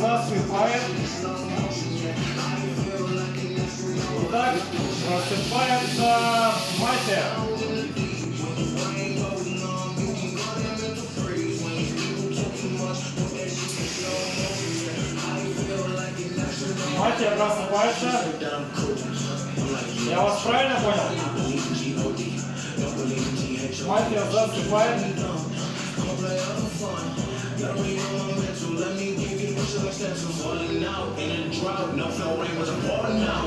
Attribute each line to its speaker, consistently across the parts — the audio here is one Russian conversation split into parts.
Speaker 1: засыпает. Итак, рассыпается мафия. Мафия просыпается. Я вас правильно понял? Мафия засыпает.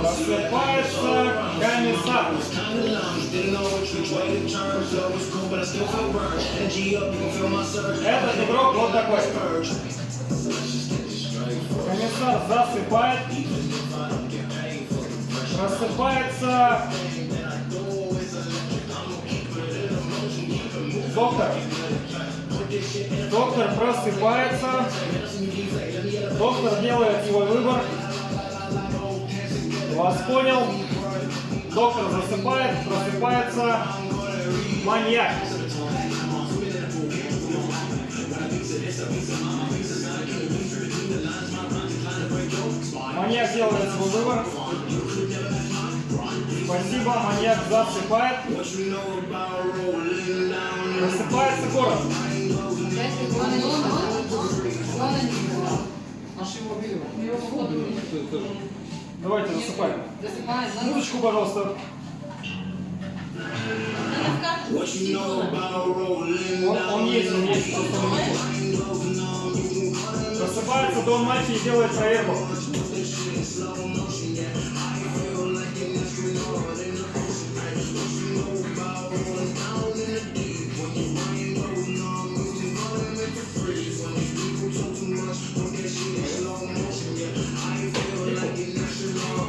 Speaker 1: Просыпается комиссар. Этот игрок вот такой. Комиссар засыпает. Просыпается доктор. Доктор просыпается. Доктор делает свой выбор. Вас понял. Доктор засыпает. Просыпается маньяк. Маньяк делает свой выбор. Спасибо, маньяк засыпает. Просыпается город. Давайте засыпаем. Музычку, пожалуйста. Он есть. Просыпается Дон Мафии и делает проверку.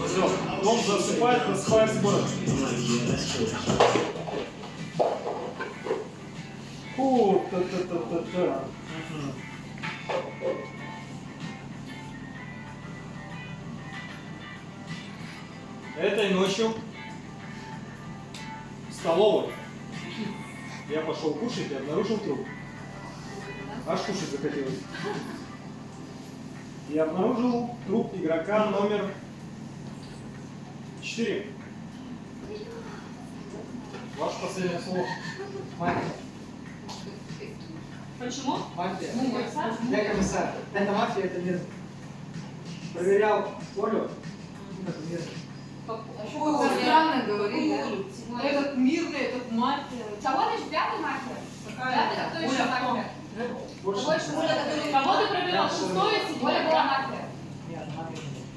Speaker 1: Все, дом засыпает, просыпается город. Фу, та-та-та-та-та. Этой ночью в столовой я пошел кушать и обнаружил труп. Аж кушать захотелось. И обнаружил труп игрока номер 4. Ваше последнее слово.
Speaker 2: Мафия.
Speaker 3: Почему?
Speaker 2: Мафия. Я комиссар. Это мафия, это мир. Проверял Олю. Это мир.
Speaker 4: Ой, вы странно говорили.
Speaker 3: Этот мирный, этот мафия.
Speaker 4: Кого ты пятый мафия? Пятый, а кто еще мафия?
Speaker 2: Больше.
Speaker 4: Кого ты проверял? Шестое, седьмое была мафия.
Speaker 2: Нет, мафия.